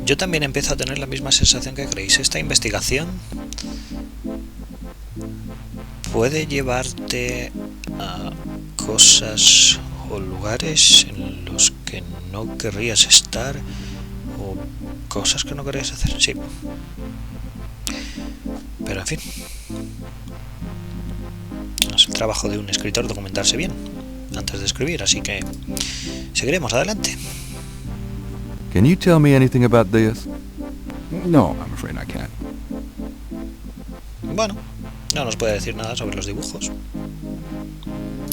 Yo también empiezo a tener la misma sensación que creéis. Esta investigación puede llevarte a cosas o lugares en los que no querrías estar, o cosas que no querrías hacer, sí. Pero en fin, es el trabajo de un escritor documentarse bien antes de escribir, así que seguiremos adelante. Can you tell me anything about this? No, I'm afraid I can't. Bueno, no nos puede decir nada sobre los dibujos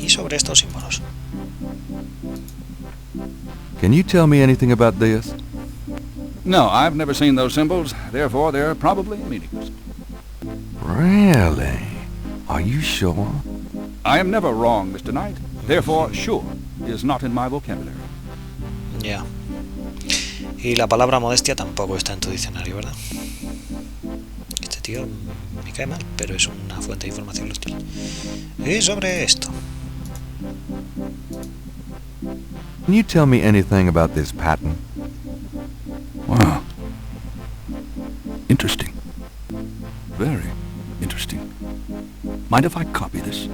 y sobre estos símbolos. Can you tell me anything about this? No, I've never seen those symbols. Therefore, they're probably meaningless. Really? Are you sure? I am never wrong, Mr. Knight. Therefore, sure is not in my vocabulary. Ya. Y la palabra modestia tampoco está en tu diccionario, ¿verdad? Este tío me cae mal, pero es una fuente de información útil. Y sobre esto. Can you tell me anything about this pattern? Wow. Interesting. Very interesting. Mind if I copy this?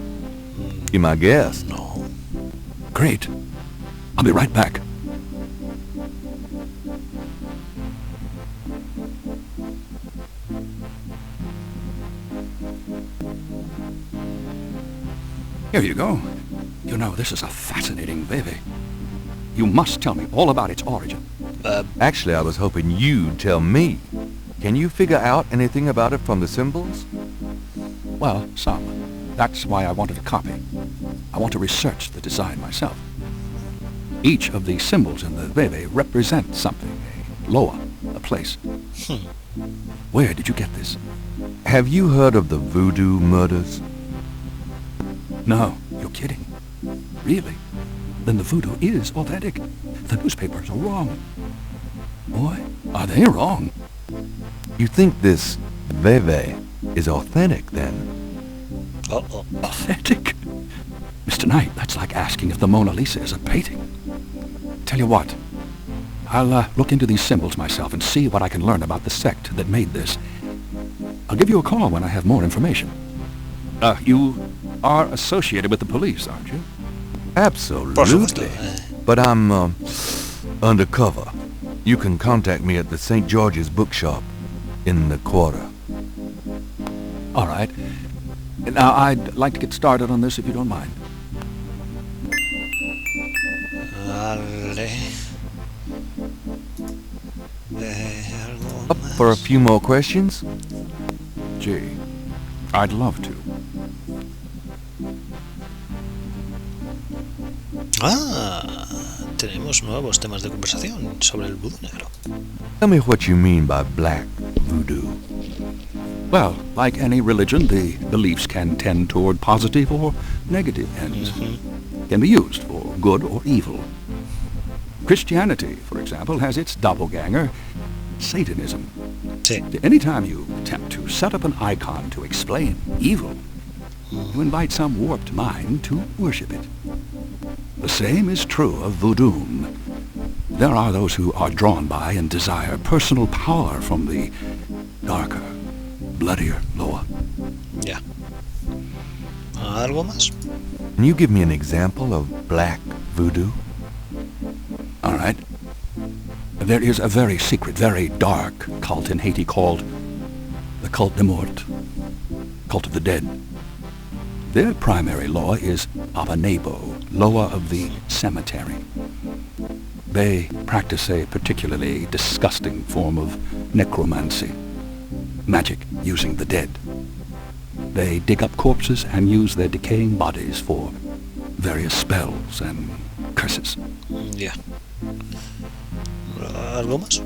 Be my guest. No. Great. I'll be right back. Here you go. You know, this is a fascinating baby. You must tell me all about its origin. Actually, I was hoping you'd tell me. Can you figure out anything about it from the symbols? Well, some. That's why I wanted a copy. I want to research the design myself. Each of the symbols in the veve represents something, a loa, a place. Where did you get this? Have you heard of the voodoo murders? No, you're kidding. Really? Then the voodoo is authentic. The newspapers are wrong. Boy, are they wrong. You think this veve is authentic, then? Uh-oh. Authentic? Mr. Knight, that's like asking if the Mona Lisa is a painting. Tell you what, I'll look into these symbols myself and see what I can learn about the sect that made this. I'll give you a call when I have more information. You are associated with the police, aren't you? Absolutely. But I'm undercover. You can contact me at the St. George's bookshop in the quarter. All right. Now, I'd like to get started on this if you don't mind. Vale. Up for a few more questions? Gee, I'd love to. Tenemos nuevos temas de conversación sobre el vudú negro. Tell me what you mean by black voodoo. Well, like any religion, the beliefs can tend toward positive or negative ends. Can be used for good or evil. Christianity, for example, has its doppelganger, Satanism. Sí. Anytime you attempt to set up an icon to explain evil, you invite some warped mind to worship it. The same is true of voodoo. There are those who are drawn by and desire personal power from the darker, bloodier loa. Ya. ¿Algo más? Can you give me an example of black voodoo? All right. There is a very secret, very dark cult in Haiti called the Cult de Mort, Cult of the Dead. Their primary law is Abanebo, Loa of the Cemetery. They practice a particularly disgusting form of necromancy, magic using the dead. They dig up corpses and use their decaying bodies for various spells and curses. Ya. ¿Algo más?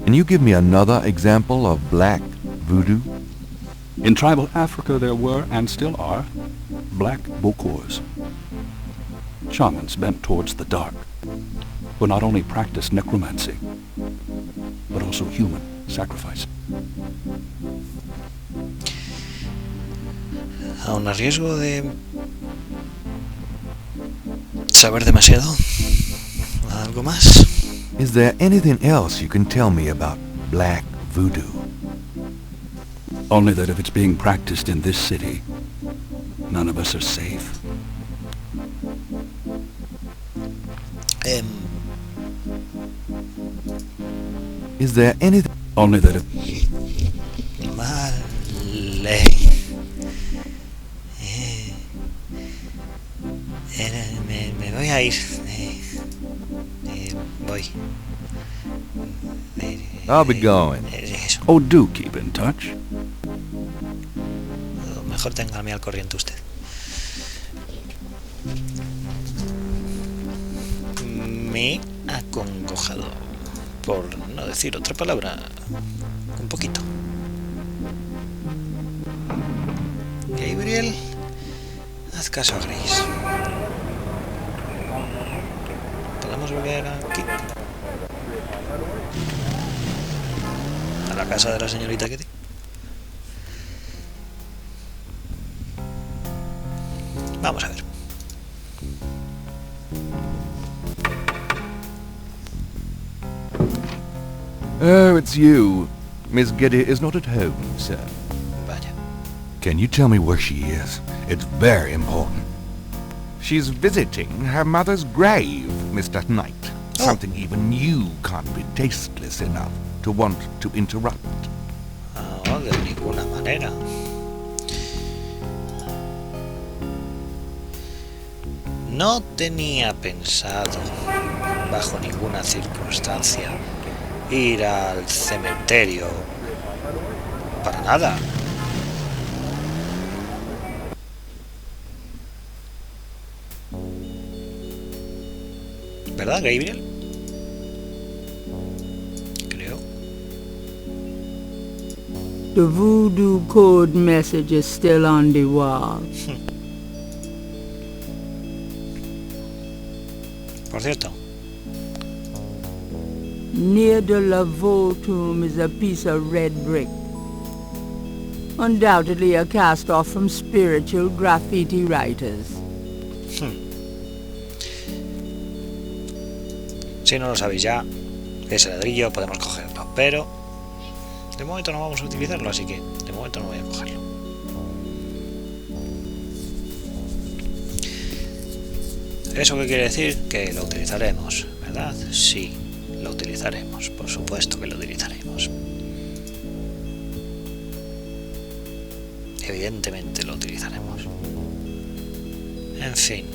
Can you give me another example of black voodoo? In tribal Africa there were, and still are, black bokors. Shamans bent towards the dark, who not only practiced necromancy, but also human sacrifice. Aun a riesgo de saber demasiado. ¿Algo más? Is there anything else you can tell me about black voodoo? Only that if it's being practiced in this city, none of us are safe. Is there anything... Only that if... Vale. Me voy a ir. Voy. I'll be going. Eso. Oh, do keep in touch. Mejor téngame al corriente usted. Me ha acongojado, por no decir otra palabra, un poquito. Gabriel, haz caso a Grace. ¿Podemos volver aquí? ¿A la casa de la señorita Kitty? Vamos a ver. Oh, it's you. Miss Getty is not at home, sir. Vaya. Can you tell me where she is? It's very important. She's visiting her mother's grave, Mr. Knight. Oh. Something even you can't be tasteless enough to want to interrupt. No, de ninguna manera. No tenía pensado, bajo ninguna circunstancia, ir al cementerio. Para nada. ¿Verdad, Gabriel? Creo. The voodoo code message is still on the wall. Por cierto. Near the Laveau tomb is a piece of red brick. Undoubtedly a cast-off from spiritual graffiti writers. Si no lo sabéis ya, ese ladrillo podemos cogerlo, pero de momento no vamos a utilizarlo, así que de momento no voy a cogerlo. ¿Eso qué quiere decir? Que lo utilizaremos, ¿verdad? Sí, lo utilizaremos, por supuesto que lo utilizaremos. Evidentemente lo utilizaremos. En fin.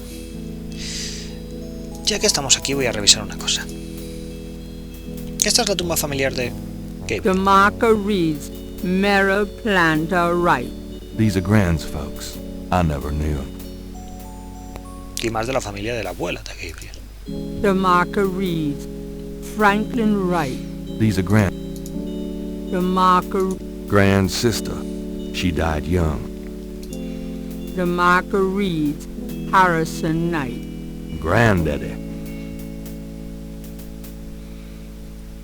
Ya que estamos aquí voy a revisar una cosa. Esta es la tumba familiar de The Gabriel. marker reads, Mera Planta Wright. These are Grand's folks. I never knew. Y más de la familia de la abuela de Gabriel. The marker reads, Franklin Wright. These are The marker, Grand's sister. She died young. the marker reads, Harrison Knight. Granddaddy.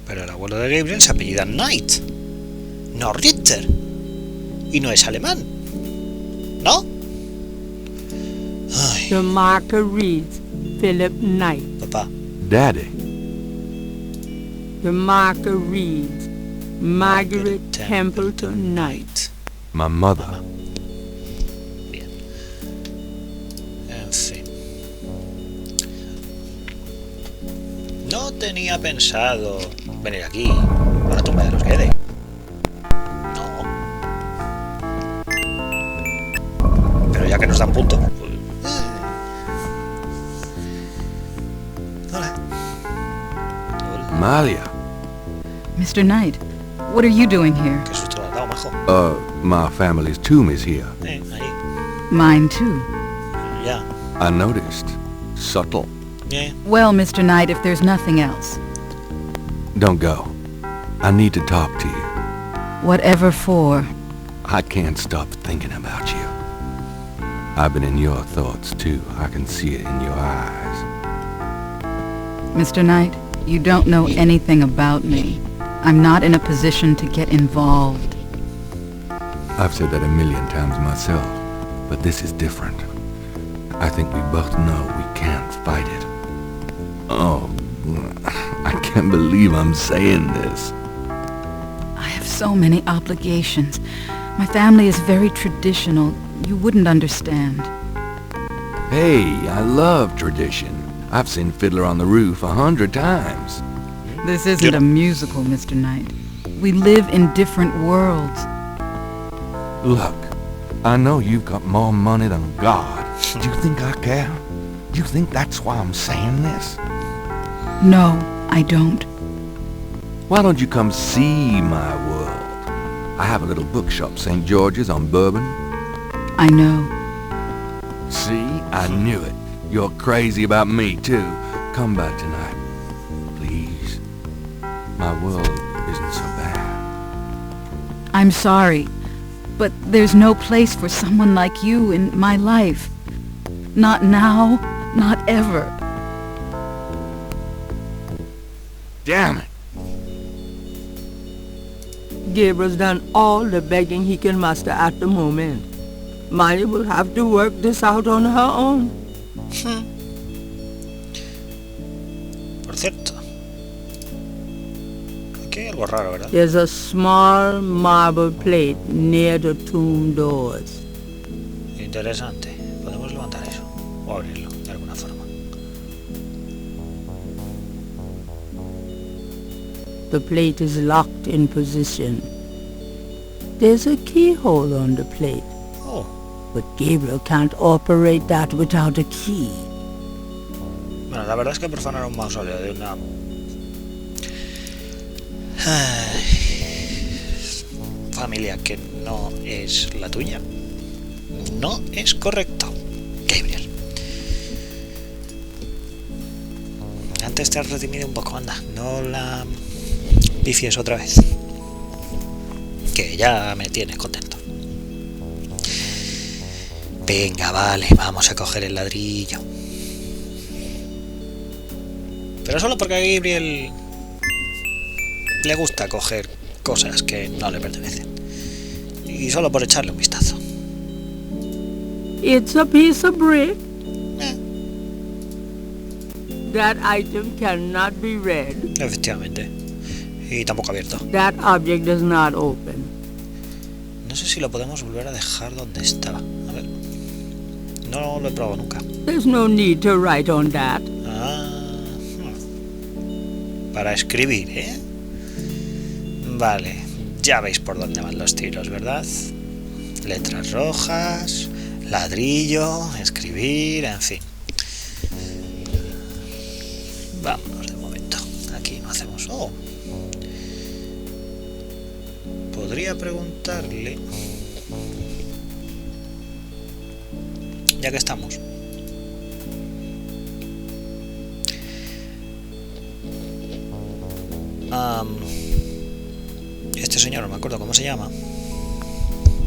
Pero el abuelo de Gabriel se apellida Knight, no Ritter. Y no es alemán, ¿no? Ay, The marker reads, Philip Knight. papá. Daddy. The marker reads, Margaret Templeton Knight. My mother. Bien. En fin. No tenía pensado venir aquí, a la tumba de los Gede. No. Pero ya que nos dan punto. Hola. Hola. Malia. Mr. Knight, what are you doing here? Qué susto le has dado, majo. My family's tomb is here. Ahí. Mine too. Ya. I noticed. Subtle. Well, Mr. Knight, if there's nothing else. Don't go. I need to talk to you. Whatever for. I can't stop thinking about you. I've been in your thoughts too. I can see it in your eyes. Mr. Knight, you don't know anything about me. I'm not in a position to get involved. I've said that a million times myself, but this is different. I think we both know we can't fight it. Oh, I can't can't believe I'm saying this. I have so many obligations. My family is very traditional. You wouldn't understand. Hey, I love tradition. I've seen Fiddler on the Roof 100 times. This isn't a musical, Mr. Knight. We live in different worlds. Look, I know you've got more money than God. Do you think I care? Do you think that's why I'm saying this? No, I don't. Why don't you come see my world? I have a little bookshop, St. George's on Bourbon. I know. See? I knew it. You're crazy about me, too. Come back tonight. Please. My world isn't so bad. I'm sorry, but there's no place for someone like you in my life. Not now, not ever. Damn it. Gabriel's done all the begging he can muster at the moment. Molly will have to work this out on her own. Por cierto, aquí hay algo raro, ¿verdad? There's a small marble plate near the tomb doors. Interesante. Podemos levantar eso o abrirlo de alguna forma. The plate is locked in position. There's a keyhole on the plate, Oh, but Gabriel can't operate that without a key. bueno, la verdad es que profanar un mausoleo de una familia que no es la tuya no es correcto, Gabriel. Antes te has redimido un poco, anda, no la pifies otra vez, que ya me tienes contento. Venga, vale, vamos a coger el ladrillo. Pero solo porque a Gabriel le gusta coger cosas que no le pertenecen. Y solo por echarle un vistazo. It's a piece of brick. That item cannot be read. Efectivamente. Y tampoco abierto. That object does not open. No sé si lo podemos volver a dejar donde estaba. A ver. No lo he probado nunca. There's no need to write on that. Para escribir, ¿eh? Vale. Ya veis por dónde van los tiros, ¿verdad? Letras rojas, ladrillo, escribir, en fin. Vámonos de momento. Aquí no hacemos... Oh. Podría preguntarle... Ya que estamos. Este señor, no me acuerdo cómo se llama.